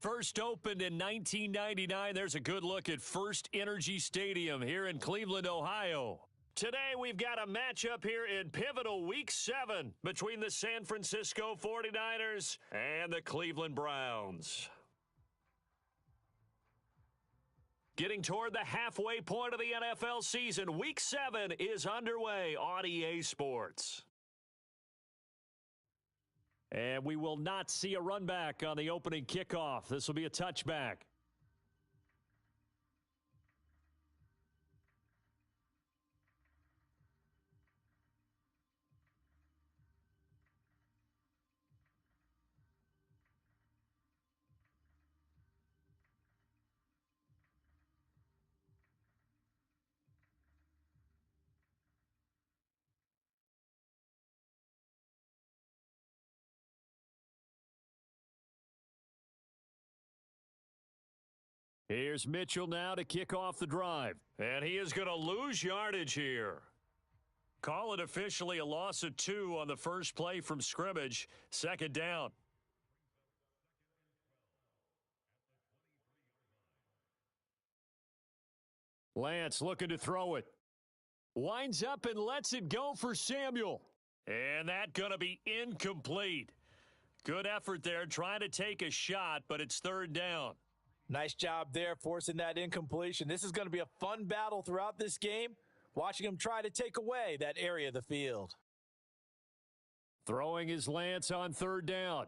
First opened in 1999, there's a good look at First Energy Stadium here in Cleveland, Ohio. Today, we've got a matchup here in pivotal Week 7 between the San Francisco 49ers and the Cleveland Browns. Getting toward the halfway point of the NFL season, Week 7 is underway on EA Sports. And we will not see a run back on the opening kickoff. This will be a touchback. Here's Mitchell now to kick off the drive. And he is going to lose yardage here. Call it officially a loss of 2 on the first play from scrimmage. Second down. Lance looking to throw it. Winds up and lets it go for Samuel. And that going to be incomplete. Good effort there trying to take a shot, but it's third down. Nice job there forcing that incompletion. This is going to be a fun battle throughout this game, watching him try to take away that area of the field. Throwing his Lance on third down.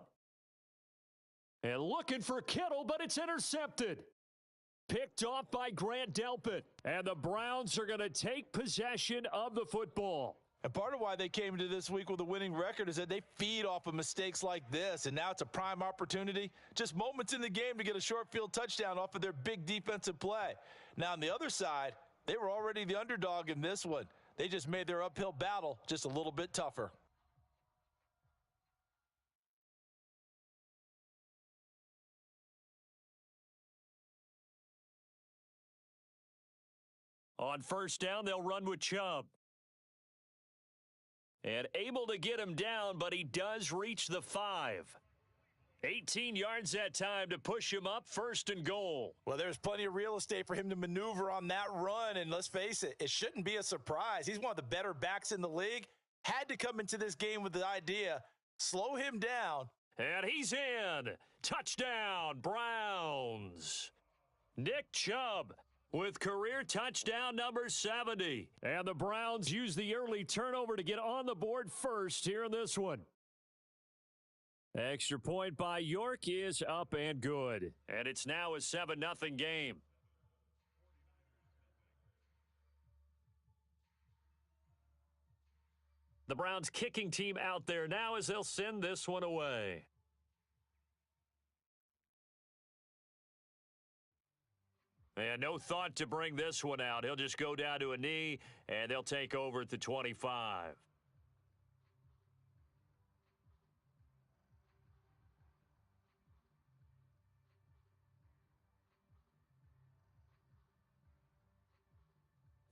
And looking for Kittle, but it's intercepted. Picked off by Grant Delpit. And the Browns are going to take possession of the football. And part of why they came into this week with a winning record is that they feed off of mistakes like this, and now it's a prime opportunity, just moments in the game to get a short field touchdown off of their big defensive play. Now, on the other side, they were already the underdog in this one. They just made their uphill battle just a little bit tougher. On first down, they'll run with Chubb. And able to get him down, but he does reach the 5. 18 yards that time to push him up, first and goal. Well, there's plenty of real estate for him to maneuver on that run, and let's face it, it shouldn't be a surprise. He's one of the better backs in the league. Had to come into this game with the idea, slow him down. And he's in. Touchdown, Browns. Nick Chubb with career touchdown number 70. And the Browns use the early turnover to get on the board first here in this one. Extra point by York is up and good. And it's now a 7-0 game. The Browns kicking team out there now as they'll send this one away. And no thought to bring this one out. He'll just go down to a knee, and they'll take over at the 25.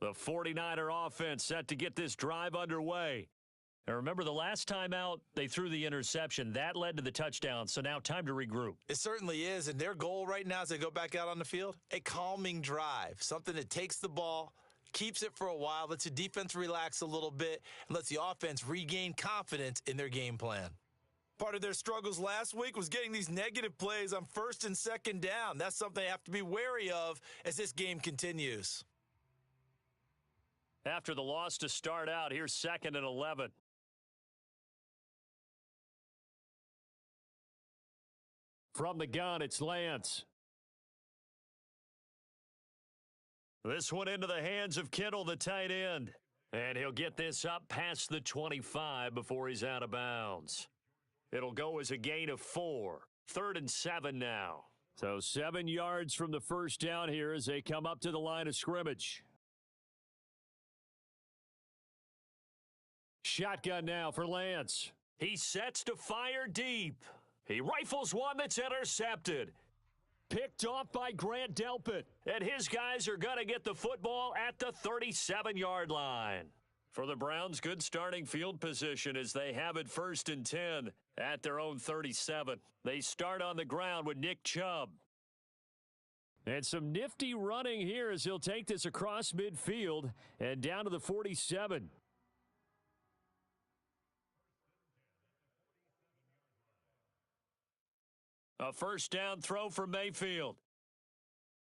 The 49er offense set to get this drive underway. And remember, the last time out, they threw the interception. That led to the touchdown, so now time to regroup. It certainly is, and their goal right now as they go back out on the field, a calming drive, something that takes the ball, keeps it for a while, lets the defense relax a little bit, and lets the offense regain confidence in their game plan. Part of their struggles last week was getting these negative plays on first and second down. That's something they have to be wary of as this game continues. After the loss to start out, here's 2nd and 11. From the gun, it's Lance. This one into the hands of Kittle, the tight end. And he'll get this up past the 25 before he's out of bounds. It'll go as a gain of 4. 3rd and 7 now. So 7 yards from the first down here as they come up to the line of scrimmage. Shotgun now for Lance. He sets to fire deep. He rifles one that's intercepted. Picked off by Grant Delpit. And his guys are going to get the football at the 37-yard line. For the Browns, good starting field position as they have it 1st and 10 at their own 37. They start on the ground with Nick Chubb. And some nifty running here as he'll take this across midfield and down to the 47. A first down throw for Mayfield.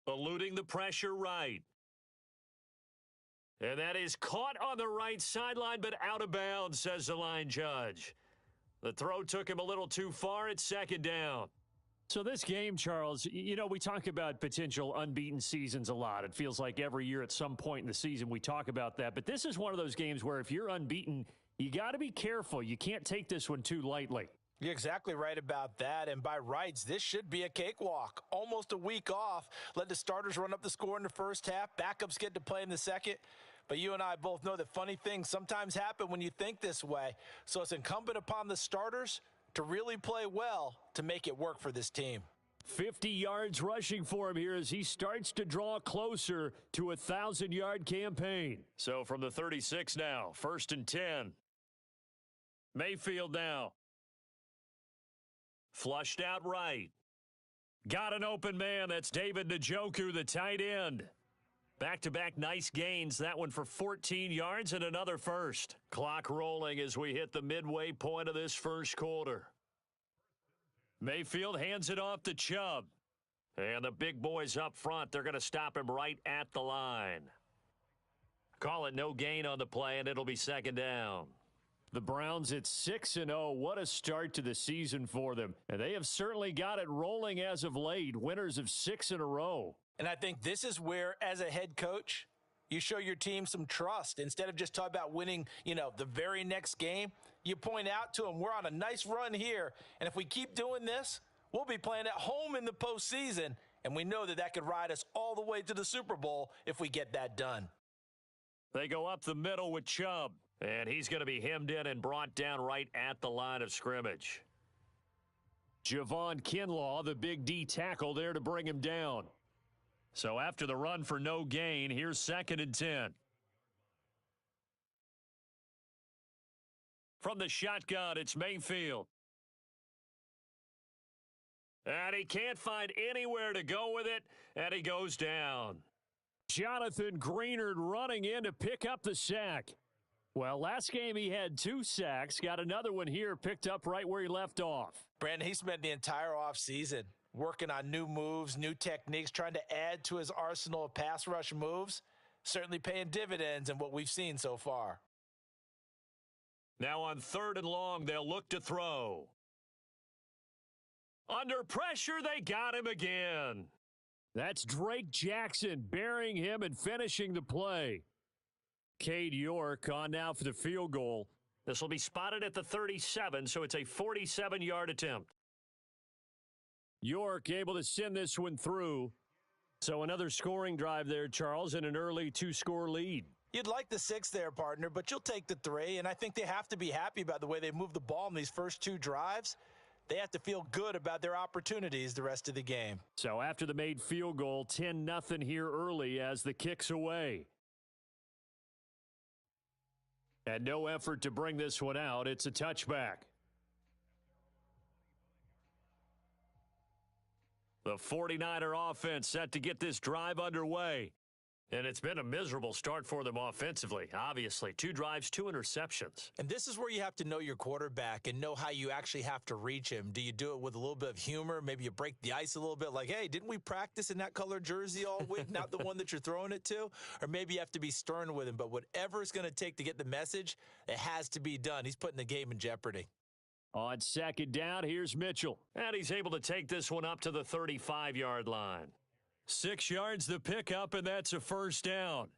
Eluding the pressure right. And that is caught on the right sideline, but out of bounds, says the line judge. The throw took him a little too far. It's 2nd down. So this game, Charles, you know, we talk about potential unbeaten seasons a lot. It feels like every year at some point in the season we talk about that. But this is one of those games where if you're unbeaten, you got to be careful. You can't take this one too lightly. You're exactly right about that, and by rights, this should be a cakewalk. Almost a week off. Let the starters run up the score in the first half. Backups get to play in the second. But you and I both know that funny things sometimes happen when you think this way. So it's incumbent upon the starters to really play well to make it work for this team. 50 yards rushing for him here as he starts to draw closer to a 1,000-yard campaign. So from the 36 now, 1st and 10. Mayfield now. Flushed out right. Got an open man. That's David Njoku, the tight end. Back-to-back nice gains. That one for 14 yards and another first. Clock rolling as we hit the midway point of this first quarter. Mayfield hands it off to Chubb. And the big boys up front, they're going to stop him right at the line. Call it no gain on the play, and it'll be 2nd down. The Browns at 6-0. What a start to the season for them. And they have certainly got it rolling as of late. Winners of 6 in a row. And I think this is where, as a head coach, you show your team some trust. Instead of just talking about winning, the very next game, you point out to them, we're on a nice run here. And if we keep doing this, we'll be playing at home in the postseason. And we know that could ride us all the way to the Super Bowl if we get that done. They go up the middle with Chubb. And he's going to be hemmed in and brought down right at the line of scrimmage. Javon Kinlaw, the big D tackle there to bring him down. So after the run for no gain, here's 2nd and 10. From the shotgun, it's Mayfield. And he can't find anywhere to go with it, and he goes down. Jonathan Greenard running in to pick up the sack. Well, last game he had 2 sacks. Got another one here, picked up right where he left off. Brandon, he spent the entire offseason working on new moves, new techniques, trying to add to his arsenal of pass rush moves. Certainly paying dividends in what we've seen so far. Now on 3rd and long, they'll look to throw. Under pressure, they got him again. That's Drake Jackson burying him and finishing the play. Cade York on now for the field goal. This will be spotted at the 37, so it's a 47-yard attempt. York able to send this one through. So another scoring drive there, Charles, and an early 2-score lead. You'd like the 6 there, partner, but you'll take the 3, and I think they have to be happy about the way they moved the ball in these first 2 drives. They have to feel good about their opportunities the rest of the game. So after the made field goal, 10-0 here early as the kick's away. And no effort to bring this one out. It's a touchback. The 49er offense set to get this drive underway. And it's been a miserable start for them offensively, obviously. 2 drives, 2 interceptions. And this is where you have to know your quarterback and know how you actually have to reach him. Do you do it with a little bit of humor? Maybe you break the ice a little bit like, hey, didn't we practice in that color jersey all week, not the one that you're throwing it to? Or maybe you have to be stern with him. But whatever it's going to take to get the message, it has to be done. He's putting the game in jeopardy. On 2nd down, here's Mitchell. And he's able to take this one up to the 35-yard line. 6 yards the pickup, and that's a first down.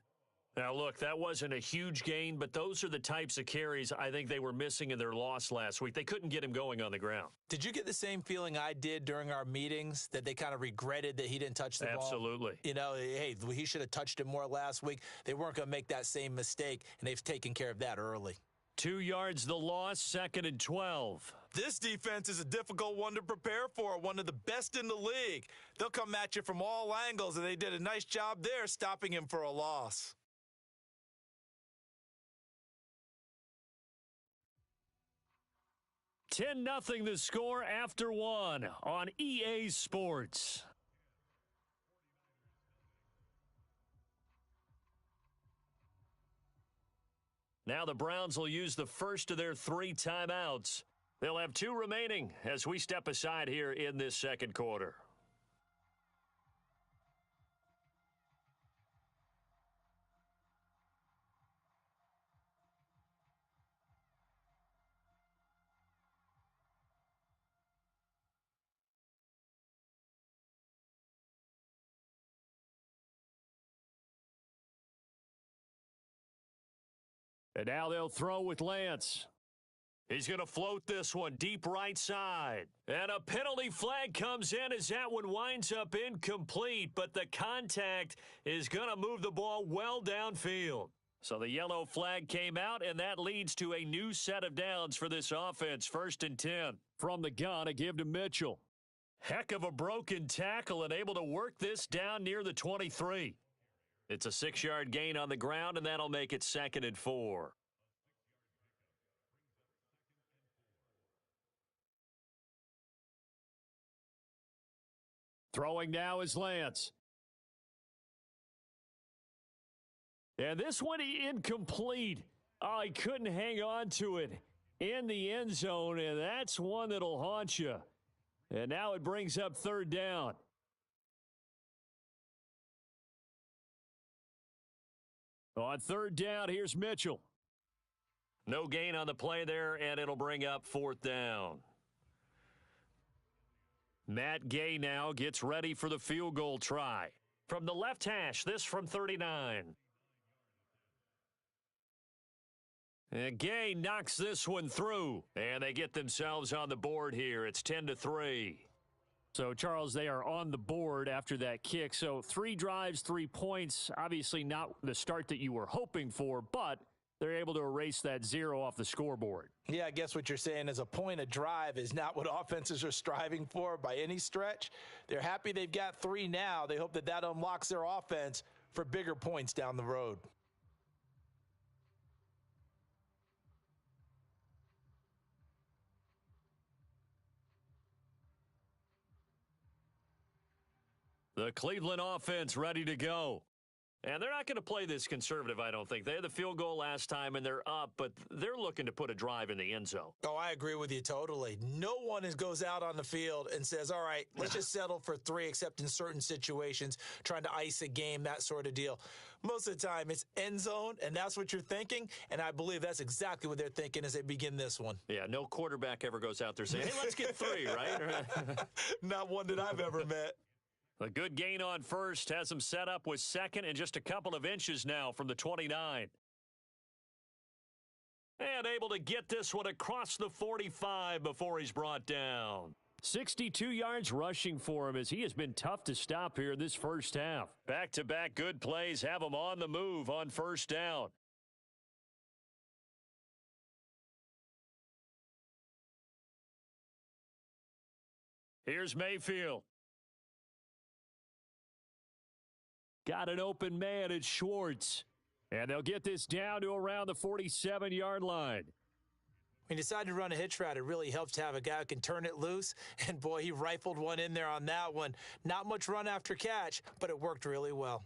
Now, look, that wasn't a huge gain, but those are the types of carries I think they were missing in their loss last week. They couldn't get him going on the ground. Did you get the same feeling I did during our meetings, that they kind of regretted that he didn't touch the ball? Absolutely. Hey, he should have touched it more last week. They weren't going to make that same mistake, and they've taken care of that early. 2 yards the loss, 2nd and 12. This defense is a difficult one to prepare for, one of the best in the league. They'll come at you from all angles, and they did a nice job there stopping him for a loss. 10-0 the score after one on EA Sports. Now the Browns will use the first of their 3 timeouts. They'll have 2 remaining as we step aside here in this second quarter. And now they'll throw with Lance. He's going to float this one deep right side. And a penalty flag comes in as that one winds up incomplete, but the contact is going to move the ball well downfield. So the yellow flag came out, and that leads to a new set of downs for this offense. 1st and 10. From the gun, a give to Mitchell. Heck of a broken tackle and able to work this down near the 23. It's a 6-yard gain on the ground, and that'll make it 2nd and 4. Throwing now is Lance. And this one incomplete. Oh, he couldn't hang on to it in the end zone, and that's one that'll haunt you. And now it brings up 3rd down. On 3rd down, here's Mitchell. No gain on the play there, and it'll bring up 4th down. Matt Gay now gets ready for the field goal try. From the left hash, this from 39. And Gay knocks this one through, and they get themselves on the board here. It's 10-3. So, Charles, they are on the board after that kick. So 3 drives, 3 points. Obviously not the start that you were hoping for, but they're able to erase that 0 off the scoreboard. Yeah, I guess what you're saying is a point of drive is not what offenses are striving for by any stretch. They're happy they've got 3 now. They hope that that unlocks their offense for bigger points down the road. The Cleveland offense ready to go. And they're not going to play this conservative, I don't think. They had the field goal last time, and they're up, but they're looking to put a drive in the end zone. Oh, I agree with you totally. No one goes out on the field and says, all right, let's just settle for 3, except in certain situations, trying to ice a game, that sort of deal. Most of the time, it's end zone, and that's what you're thinking, and I believe that's exactly what they're thinking as they begin this one. Yeah, no quarterback ever goes out there saying, hey, let's get 3, right? Not one that I've ever met. A good gain on first has him set up with 2nd and just a couple of inches now from the 29. And able to get this one across the 45 before he's brought down. 62 yards rushing for him as he has been tough to stop here this first half. Back-to-back good plays have him on the move on 1st down. Here's Mayfield. Got an open man at Schwartz. And they'll get this down to around the 47-yard line. When you decide to run a hitch route, it really helps to have a guy who can turn it loose. And, boy, he rifled one in there on that one. Not much run after catch, but it worked really well.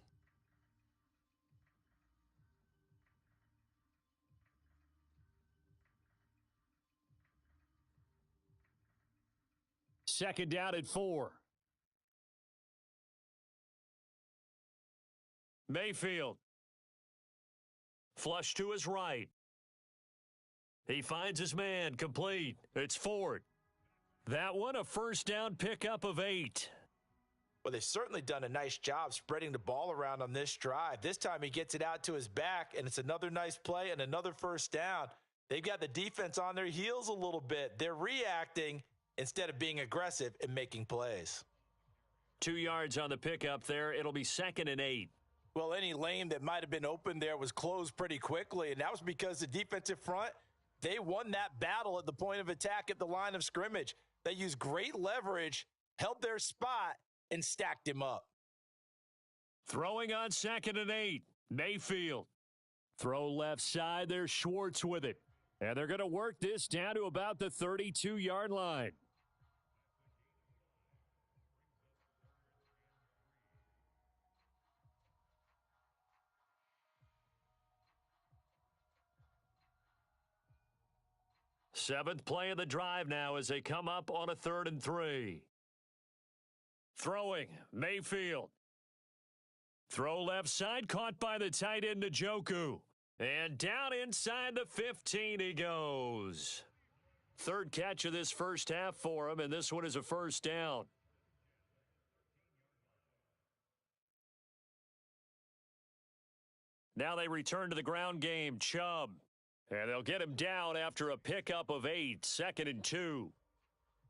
Second down at 4. Mayfield. Flush to his right. He finds his man, complete. It's Ford. That one, a 1st down pickup of 8. Well, they've certainly done a nice job spreading the ball around on this drive. This time he gets it out to his back, and it's another nice play and another 1st down. They've got the defense on their heels a little bit. They're reacting instead of being aggressive and making plays. 2 yards on the pickup there. It'll be 2nd and 8. Well, any lane that might have been open there was closed pretty quickly, and that was because the defensive front, they won that battle at the point of attack at the line of scrimmage. They used great leverage, held their spot, and stacked him up. Throwing on 2nd and 8. Mayfield. Throw left side. There's Schwartz with it. And they're going to work this down to about the 32-yard line. Seventh play of the drive now as they come up on a 3rd and 3. Throwing, Mayfield. Throw left side, caught by the tight end, Njoku. And down inside the 15 he goes. Third catch of this first half for him, and this one is a first down. Now they return to the ground game, Chubb. And they'll get him down after a pickup of 8, 2nd and 2.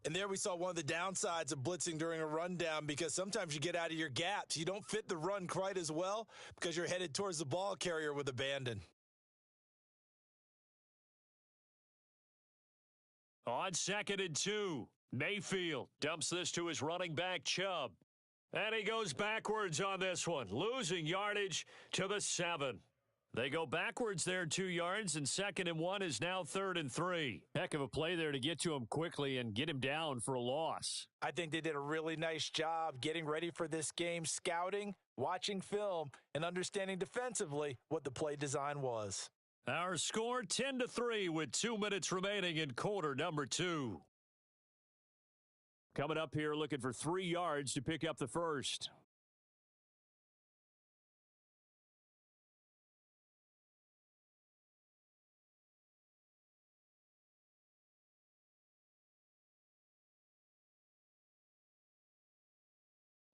And there we saw one of the downsides of blitzing during a rundown, because sometimes you get out of your gaps. You don't fit the run quite as well because you're headed towards the ball carrier with abandon. On 2nd and 2, Mayfield dumps this to his running back, Chubb. And he goes backwards on this one, losing yardage to the 7. They go backwards there 2 yards, and 2nd and 1 is now 3rd and 3. Heck of a play there to get to him quickly and get him down for a loss. I think they did a really nice job getting ready for this game, scouting, watching film, and understanding defensively what the play design was. Our score 10-3 with 2 minutes remaining in quarter number 2. Coming up here looking for 3 yards to pick up the first.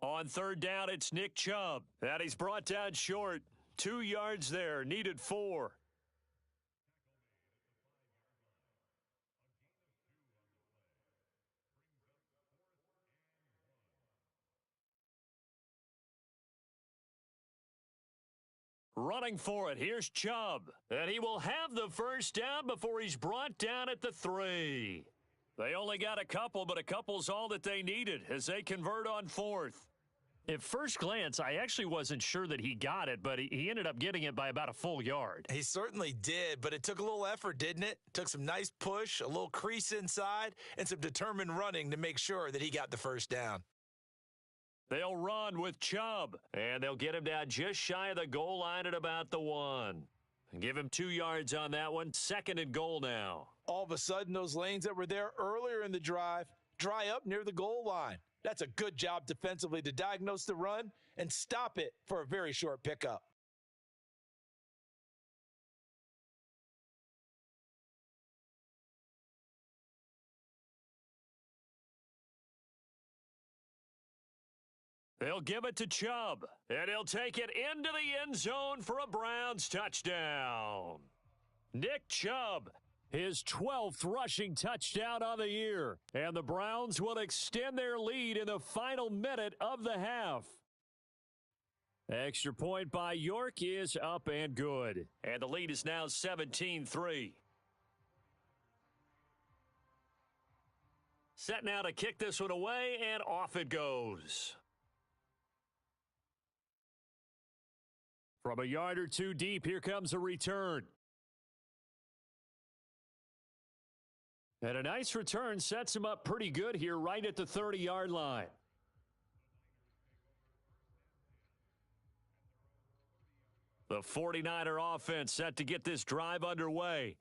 On 3rd down, it's Nick Chubb. And he's brought down short. 2 yards there, needed 4. Running for it, here's Chubb. And he will have the first down before he's brought down at the 3. They only got a couple, but a couple's all that they needed as they convert on 4th. At first glance, I actually wasn't sure that he got it, but he ended up getting it by about a full yard. He certainly did, but it took a little effort, didn't it? Took some nice push, a little crease inside, and some determined running to make sure that he got the first down. They'll run with Chubb, and they'll get him down just shy of the goal line at about the 1. Give him 2 yards on that one. 2nd and goal now. All of a sudden, those lanes that were there earlier in the drive dry up near the goal line. That's a good job defensively to diagnose the run and stop it for a very short pickup. They'll give it to Chubb, and he'll take it into the end zone for a Browns touchdown. Nick Chubb, his 12th rushing touchdown on the year, and the Browns will extend their lead in the final minute of the half. Extra point by York is up and good, and the lead is now 17-3. Set now to kick this one away, and off it goes. From a yard or 2 deep, here comes a return. And a nice return sets him up pretty good here right at the 30-yard line. The 49er offense set to get this drive underway.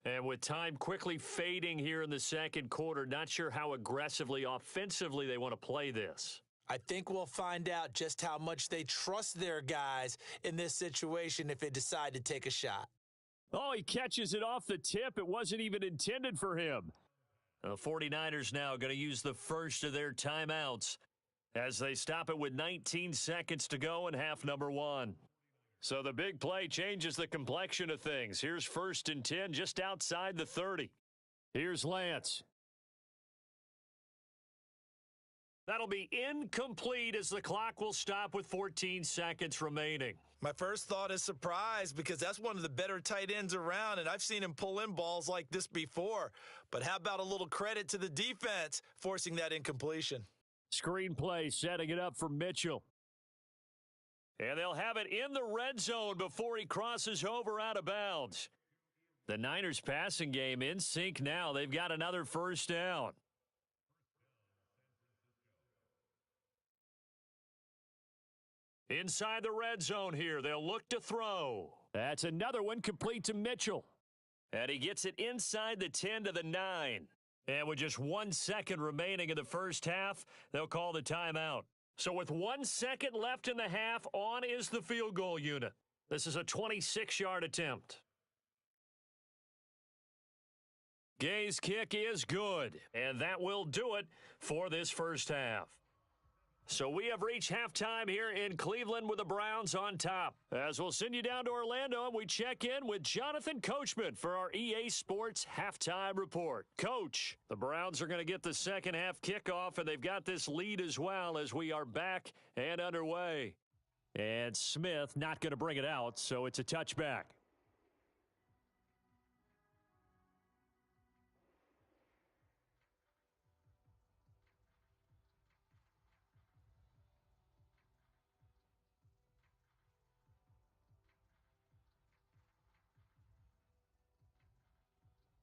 And with time quickly fading here in the second quarter, not sure how aggressively, offensively they want to play this. I think we'll find out just how much they trust their guys in this situation if they decide to take a shot. Oh, he catches it off the tip. It wasn't even intended for him. The 49ers now going to use the first of their timeouts as they stop it with 19 seconds to go in half number 1. So the big play changes the complexion of things. Here's 1st and 10 just outside the 30. Here's Lance. That'll be incomplete as the clock will stop with 14 seconds remaining. My first thought is surprise because that's one of the better tight ends around, and I've seen him pull in balls like this before. But how about a little credit to the defense forcing that incompletion? Screenplay setting it up for Mitchell. And they'll have it in the red zone before he crosses over out of bounds. The Niners passing game in sync now. They've got another first down. Inside the red zone here. They'll look to throw. That's another one complete to Mitchell. And he gets it inside the 10 to the 9. And with just 1 second remaining in the first half, they'll call the timeout. So with 1 second left in the half, on is the field goal unit. This is a 26-yard attempt. Gay's kick is good, and that will do it for this first half. So we have reached halftime here in Cleveland with the Browns on top. As we'll send you down to Orlando, and we check in with Jonathan Coachman for our EA Sports Halftime Report. Coach, the Browns are going to get the second half kickoff, and they've got this lead as well as we are back and underway. And Smith not going to bring it out, so it's a touchback.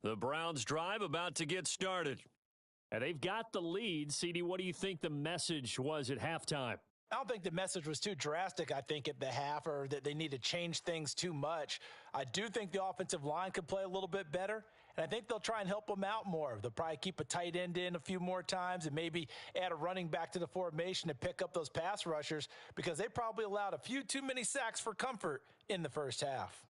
The Browns drive about to get started. And they've got the lead. CD, what do you think the message was at halftime? I don't think the message was too drastic, I think, at the half, or that they need to change things too much. I do think the offensive line could play a little bit better, and I think they'll try and help them out more. They'll probably keep a tight end in a few more times and maybe add a running back to the formation to pick up those pass rushers, because they probably allowed a few too many sacks for comfort in the first half.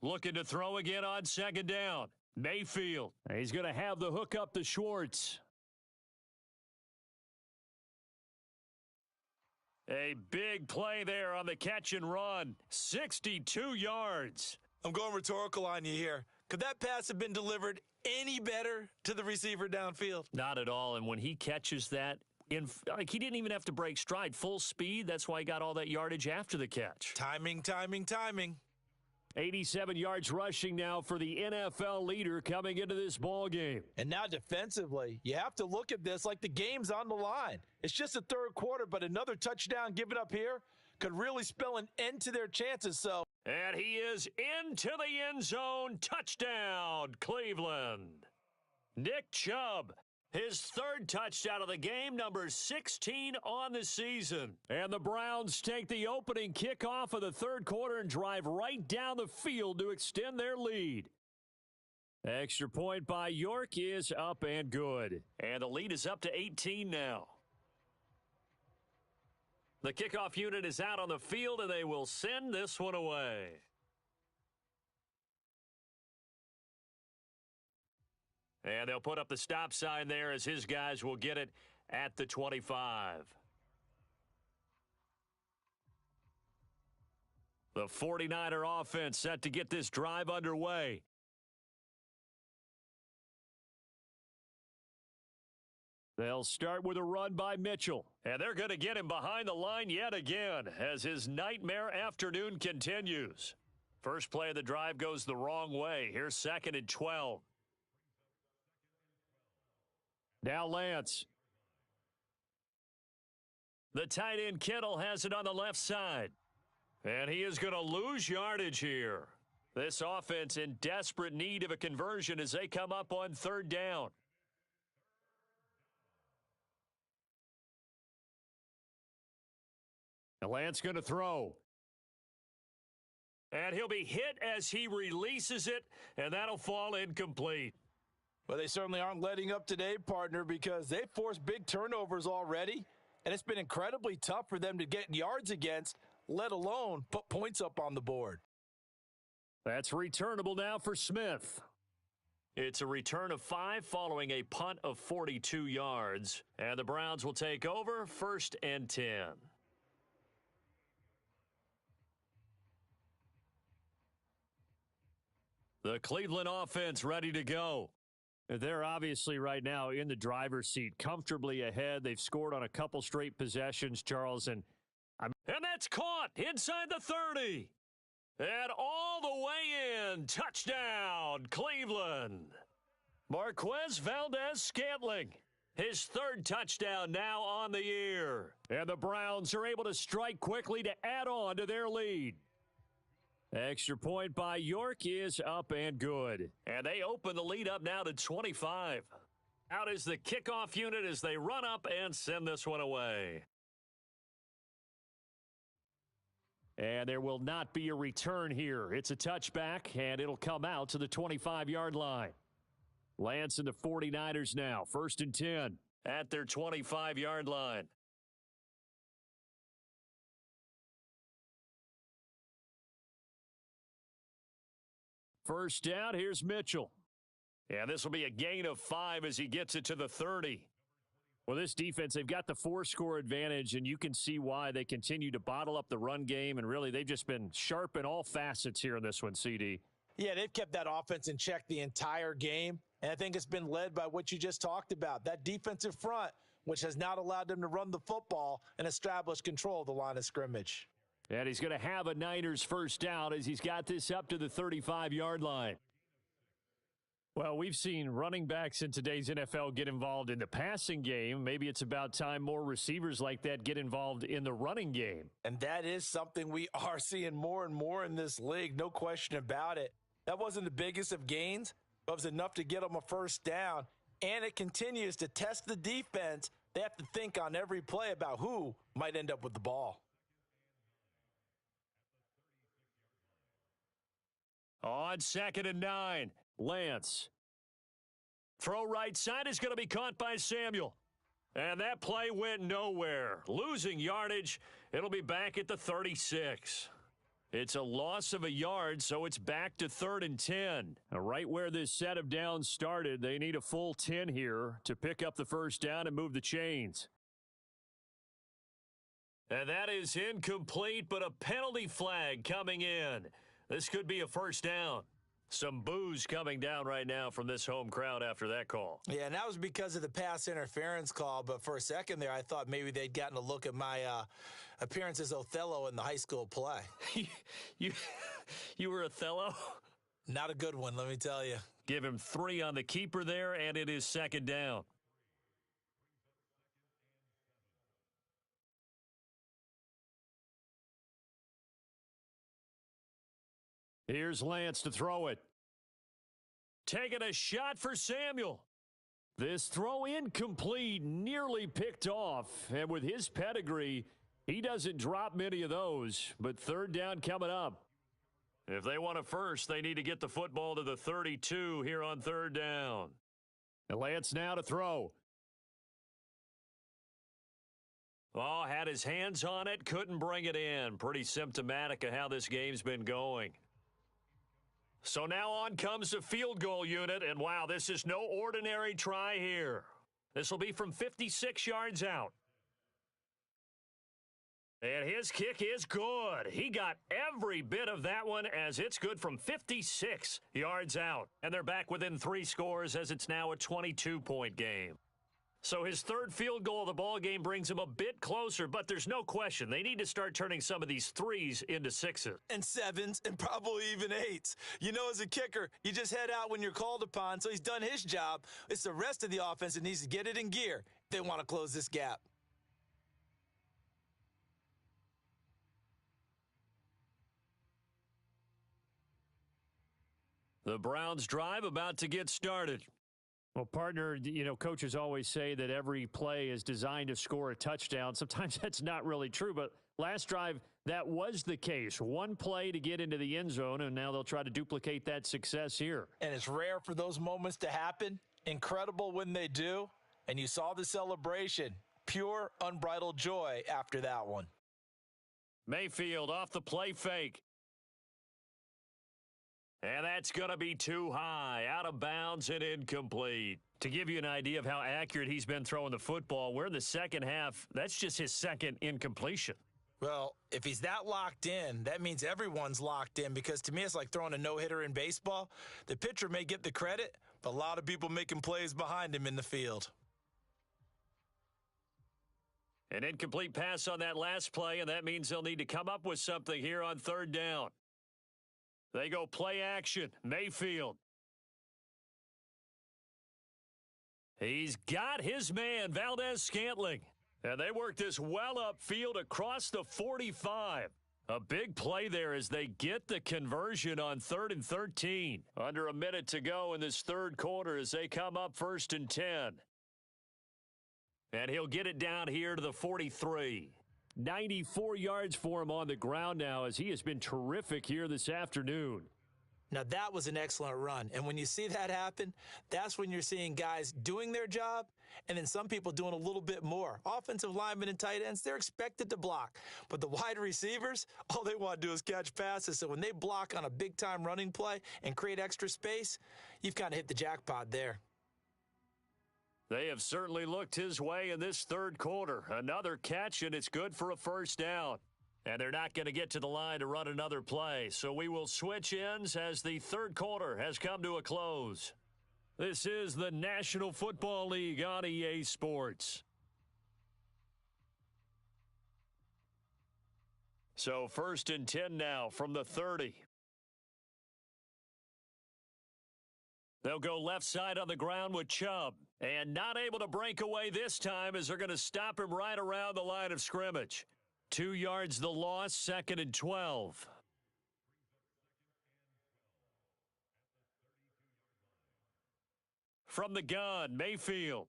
Looking to throw again on second down. Mayfield. He's going to have the hook up to Schwartz. A big play there on the catch and run. 62 yards. I'm going rhetorical on you here. Could that pass have been delivered any better to the receiver downfield? Not at all. And when he catches that, he didn't even have to break stride. Full speed. That's why he got all that yardage after the catch. Timing, timing, timing. 87 yards rushing now for the NFL leader coming into this ball game. And now defensively, you have to look at this like the game's on the line. It's just the third quarter, but another touchdown given up here could really spell an end to their chances. So, and he is into the end zone. Touchdown, Cleveland. Nick Chubb, his third touchdown of the game, number 16 on the season. And the Browns take the opening kickoff of the third quarter and drive right down the field to extend their lead. Extra point by York is up and good. And the lead is up to 18 now. The kickoff unit is out on the field, and they will send this one away. And they'll put up the stop sign there as his guys will get it at the 25. The 49er offense set to get this drive underway. They'll start with a run by Mitchell. And they're going to get him behind the line yet again as his nightmare afternoon continues. First play of the drive goes the wrong way. Here's 2nd and 12. Now Lance. The tight end Kittle has it on the left side. And he is going to lose yardage here. This offense in desperate need of a conversion as they come up on third down. And Lance going to throw. And he'll be hit as he releases it, and that'll fall incomplete. Well, they certainly aren't letting up today, partner, because they've forced big turnovers already, and it's been incredibly tough for them to get yards against, let alone put points up on the board. That's returnable now for Smith. It's a return of 5 following a punt of 42 yards, and the Browns will take over 1st and 10. The Cleveland offense ready to go. They're obviously right now in the driver's seat, comfortably ahead. They've scored on a couple straight possessions, Charles. And that's caught inside the 30. And all the way in. Touchdown, Cleveland. Marquez Valdez-Scantling. His third touchdown now on the year. And the Browns are able to strike quickly to add on to their lead. Extra point by York is up and good. And they open the lead up now to 25. Out is the kickoff unit as they run up and send this one away. And there will not be a return here. It's a touchback, and it'll come out to the 25-yard line. Lance and the 49ers now, 1st and 10 at their 25-yard line. First down, here's Mitchell. And this will be a gain of 5 as he gets it to the 30. Well, this defense, they've got the 4-score advantage, and you can see why they continue to bottle up the run game, and really they've just been sharp in all facets here in this one, CD. Yeah, they've kept that offense in check the entire game, and I think it's been led by what you just talked about, that defensive front, which has not allowed them to run the football and establish control of the line of scrimmage. And he's going to have a Niners first down as he's got this up to the 35-yard line. Well, we've seen running backs in today's NFL get involved in the passing game. Maybe it's about time more receivers like that get involved in the running game. And that is something we are seeing more and more in this league, no question about it. That wasn't the biggest of gains, but it was enough to get them a first down. And it continues to test the defense. They have to think on every play about who might end up with the ball. On 2nd and 9, Lance. Throw right side is going to be caught by Samuel. And that play went nowhere. Losing yardage. It'll be back at the 36. It's a loss of a yard, so it's back to 3rd and 10. Right where this set of downs started, they need a full 10 here to pick up the first down and move the chains. And that is incomplete, but a penalty flag coming in. This could be a first down. Some boos coming down right now from this home crowd after that call. Yeah, and that was because of the pass interference call, but for a second there, I thought maybe they'd gotten a look at my appearance as Othello in the high school play. You were Othello? Not a good one, let me tell you. Give him 3 on the keeper there, and it is 2nd down. Here's Lance to throw it. Taking a shot for Samuel. This throw incomplete, nearly picked off. And with his pedigree, he doesn't drop many of those. But 3rd down coming up. If they want a first, they need to get the football to the 32 here on 3rd down. And Lance now to throw. Oh, had his hands on it, couldn't bring it in. Pretty symptomatic of how this game's been going. So now on comes the field goal unit, and wow, this is no ordinary try here. This will be from 56 yards out. And his kick is good. He got every bit of that one as it's good from 56 yards out. And they're back within 3 scores as it's now a 22-point game. So his 3rd field goal of the ball game brings him a bit closer, but there's no question they need to start turning some of these 3s into 6s. And 7s, and probably even 8s. You know, as a kicker, you just head out when you're called upon, so he's done his job. It's the rest of the offense that needs to get it in gear if they want to close this gap. The Browns drive about to get started. Well, partner, you know, coaches always say that every play is designed to score a touchdown. Sometimes that's not really true, but last drive, that was the case. One play to get into the end zone, and now they'll try to duplicate that success here. And it's rare for those moments to happen. Incredible when they do. And you saw the celebration. Pure, unbridled joy after that one. Mayfield off the play fake. And that's going to be too high, out of bounds and incomplete. To give you an idea of how accurate he's been throwing the football, we're in the second half. That's just his 2nd incompletion. Well, if he's that locked in, that means everyone's locked in, because to me it's like throwing a no-hitter in baseball. The pitcher may get the credit, but a lot of people making plays behind him in the field. An incomplete pass on that last play, and that means they'll need to come up with something here on 3rd down. They go play action. Mayfield. He's got his man, Valdez-Scantling. And they work this well upfield across the 45. A big play there as they get the conversion on 3rd and 13. Under a minute to go in this third quarter as they come up 1st and 10. And he'll get it down here to the 43. 94 yards for him on the ground now as he has been terrific here this afternoon. Now, that was an excellent run. And when you see that happen, that's when you're seeing guys doing their job and then some people doing a little bit more. Offensive linemen and tight ends, they're expected to block. But the wide receivers, all they want to do is catch passes. So when they block on a big-time running play and create extra space, you've kind of hit the jackpot there. They have certainly looked his way in this third quarter. Another catch, and it's good for a first down. And they're not going to get to the line to run another play. So we will switch ends as the third quarter has come to a close. This is the National Football League on EA Sports. So 1st and 10 now from the 30. They'll go left side on the ground with Chubb. And not able to break away this time as they're going to stop him right around the line of scrimmage. 2 yards the loss, 2nd and 12. From the gun, Mayfield.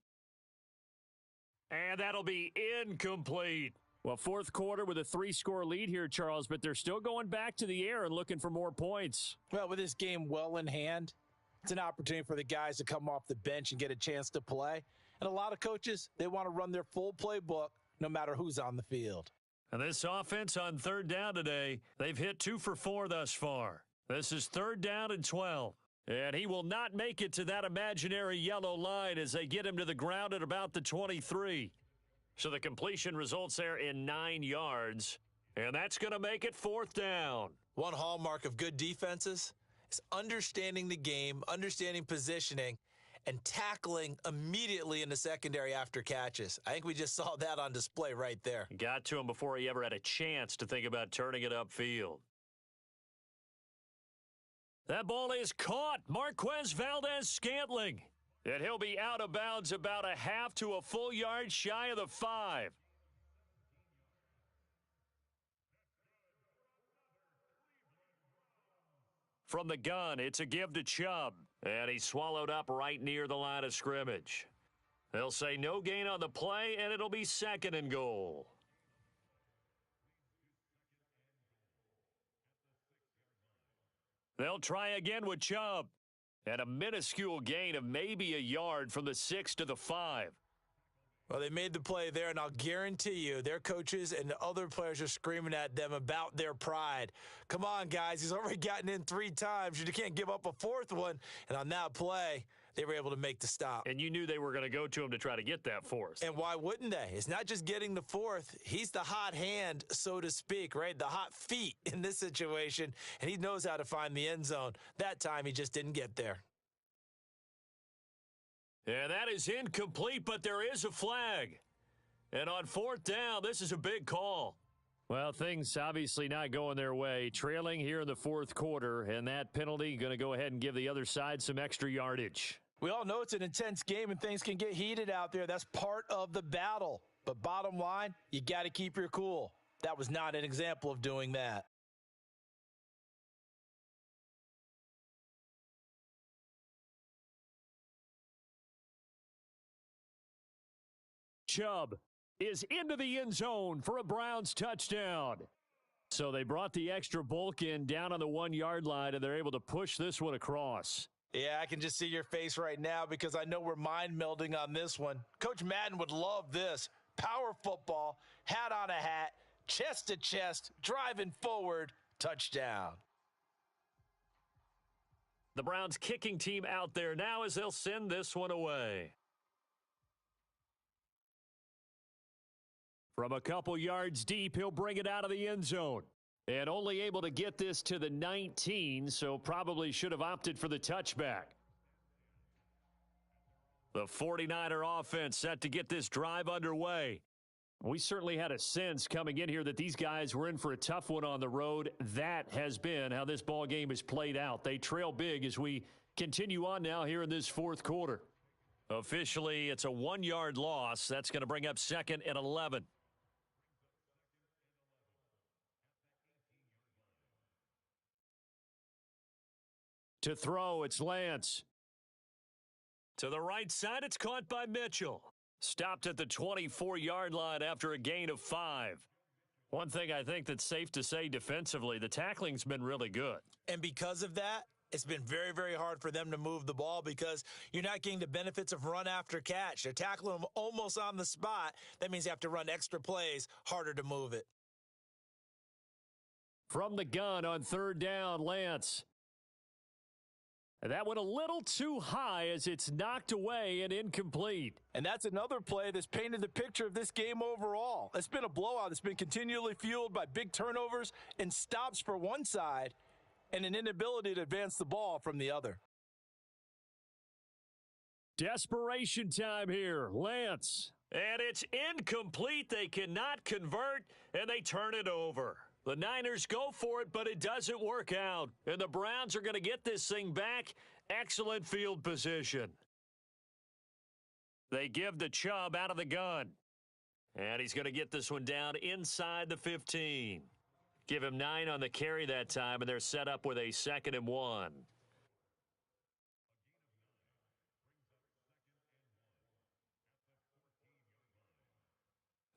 And that'll be incomplete. Well, fourth quarter with a 3-score lead here, Charles, but they're still going back to the air and looking for more points. Well, with this game well in hand, it's an opportunity for the guys to come off the bench and get a chance to play. And a lot of coaches, they want to run their full playbook no matter who's on the field. And this offense on 3rd down today, they've hit 2 for 4 thus far. This is 3rd down and 12. And he will not make it to that imaginary yellow line as they get him to the ground at about the 23. So the completion results there in 9 yards. And that's going to make it 4th down. One hallmark of good defenses is understanding the game, understanding positioning, and tackling immediately in the secondary after catches. I think we just saw that on display right there. Got to him before he ever had a chance to think about turning it upfield. That ball is caught. Marquez Valdez-Scantling. And he'll be out of bounds about a half to a full yard shy of the 5. From the gun, it's a give to Chubb. And he's swallowed up right near the line of scrimmage. They'll say no gain on the play, and it'll be 2nd and goal. They'll try again with Chubb. And a minuscule gain of maybe a yard from the 6 to the 5. Well, they made the play there, and I'll guarantee you their coaches and the other players are screaming at them about their pride. Come on, guys. He's already gotten in 3 times. You can't give up a 4th one. And on that play, they were able to make the stop. And you knew they were going to go to him to try to get that 4th. And why wouldn't they? It's not just getting the 4th. He's the hot hand, so to speak, right? The hot feet in this situation. And he knows how to find the end zone. That time, he just didn't get there. And that is incomplete, but there is a flag. And on 4th down, this is a big call. Well, things obviously not going their way. Trailing here in the 4th quarter, and that penalty going to go ahead and give the other side some extra yardage. We all know it's an intense game and things can get heated out there. That's part of the battle. But bottom line, you got to keep your cool. That was not an example of doing that. Chubb is into the end zone for a Browns touchdown. So they brought the extra bulk in down on the 1 yard line, and they're able to push this one across. Yeah, I can just see your face right now because I know we're mind melding on this one. Coach Madden would love this. Power football, hat on a hat, chest to chest, driving forward, touchdown. The Browns kicking team out there now as they'll send this one away. From a couple yards deep, he'll bring it out of the end zone. And only able to get this to the 19, so probably should have opted for the touchback. The 49er offense set to get this drive underway. We certainly had a sense coming in here that these guys were in for a tough one on the road. That has been how this ball game has played out. They trail big as we continue on now here in this 4th quarter. Officially, it's a 1-yard loss. That's going to bring up 2nd and 11. To throw, it's Lance. To the right side, it's caught by Mitchell. Stopped at the 24-yard line after a gain of 5. One thing I think that's safe to say defensively, the tackling's been really good. And because of that, it's been very, very hard for them to move the ball because you're not getting the benefits of run after catch. They're tackling them almost on the spot. That means you have to run extra plays, harder to move it. From the gun on 3rd down, Lance. That went a little too high as it's knocked away and incomplete. And that's another play that's painted the picture of this game overall. It's been a blowout. It's been continually fueled by big turnovers and stops for one side and an inability to advance the ball from the other. Desperation time here. Lance. And it's incomplete. They cannot convert, and they turn it over. The Niners go for it, but it doesn't work out. And the Browns are going to get this thing back. Excellent field position. They give to Chubb out of the gun. And he's going to get this one down inside the 15. Give him 9 on the carry that time, and they're set up with a 2nd and 1.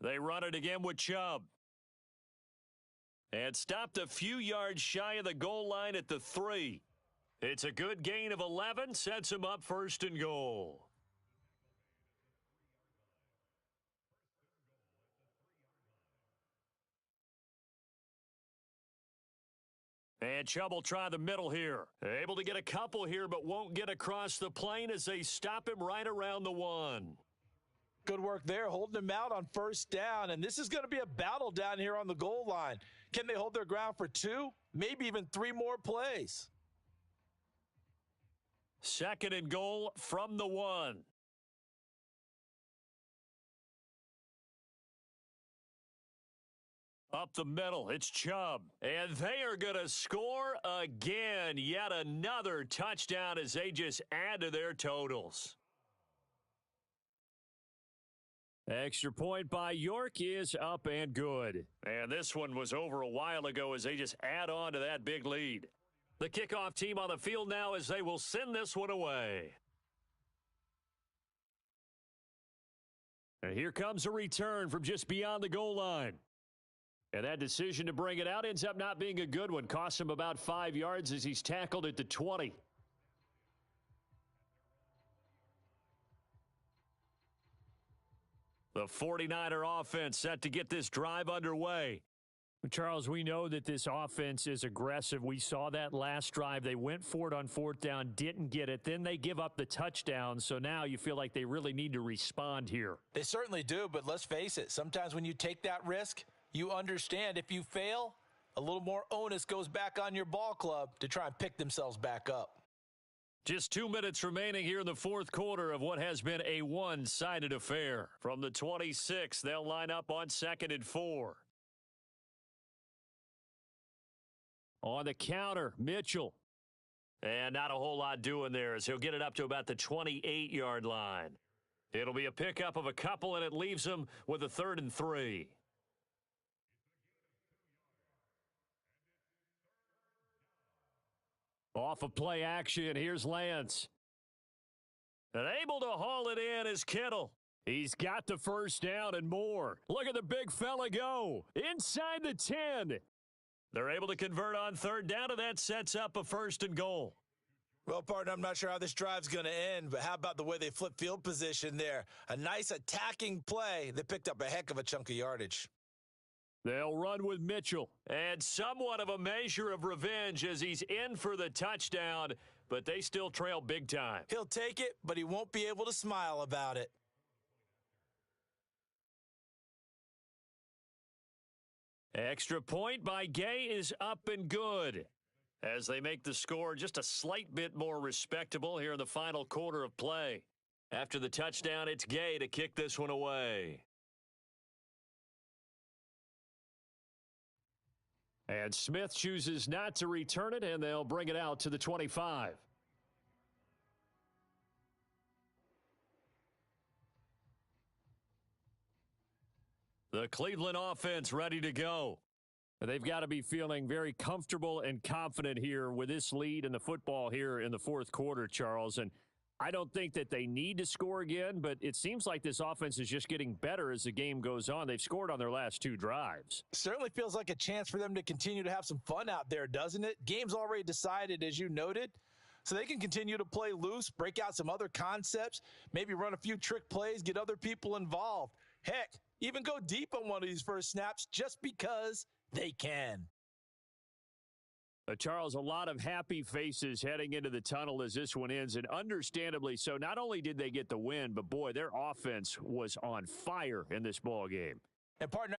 They run it again with Chubb. And stopped a few yards shy of the goal line at the 3. It's a good gain of 11, sets him up 1st and goal. And Chubb will try the middle here. Able to get a couple here, but won't get across the plane as they stop him right around the 1. Good work there, holding him out on 1st down. And this is going to be a battle down here on the goal line. Can they hold their ground for 2, maybe even 3 more plays? 2nd and goal from the 1. Up the middle, it's Chubb. And they are going to score again. Yet another touchdown as they just add to their totals. Extra point by York is up and good. And this one was over a while ago as they just add on to that big lead. The kickoff team on the field now as they will send this one away. And here comes a return from just beyond the goal line. And that decision to bring it out ends up not being a good one. Costs him about 5 yards as he's tackled at the 20. The 49er offense set to get this drive underway. Charles, we know that this offense is aggressive. We saw that last drive. They went for it on 4th down, didn't get it. Then they give up the touchdown. So now you feel like they really need to respond here. They certainly do, but let's face it. Sometimes when you take that risk, you understand if you fail, a little more onus goes back on your ball club to try and pick themselves back up. Just 2 minutes remaining here in the 4th quarter of what has been a one-sided affair. From the 26, they'll line up on 2nd and 4. On the counter, Mitchell. And not a whole lot doing there as he'll get it up to about the 28-yard line. It'll be a pickup of a couple, and it leaves him with a 3rd and 3. Off of play action, here's Lance. And able to haul it in is Kittle. He's got the 1st down and more. Look at the big fella go. Inside the 10. They're able to convert on 3rd down, and that sets up a 1st and goal. Well, partner, I'm not sure how this drive's going to end, but how about the way they flip field position there? A nice attacking play. They picked up a heck of a chunk of yardage. They'll run with Mitchell. And somewhat of a measure of revenge as he's in for the touchdown, but they still trail big time. He'll take it, but he won't be able to smile about it. Extra point by Gay is up and good as they make the score just a slight bit more respectable here in the final quarter of play. After the touchdown, it's Gay to kick this one away. And Smith chooses not to return it, and they'll bring it out to the 25. The Cleveland offense ready to go. They've got to be feeling very comfortable and confident here with this lead in the football here in the fourth quarter, Charles. And I don't think that they need to score again, but it seems like this offense is just getting better as the game goes on. They've scored on their last 2 drives. Certainly feels like a chance for them to continue to have some fun out there, doesn't it? Game's already decided, as you noted. So they can continue to play loose, break out some other concepts, maybe run a few trick plays, get other people involved. Heck, even go deep on one of these first snaps just because they can. Charles, a lot of happy faces heading into the tunnel as this one ends, and understandably so. Not only did they get the win, but boy, their offense was on fire in this ball game. And partner,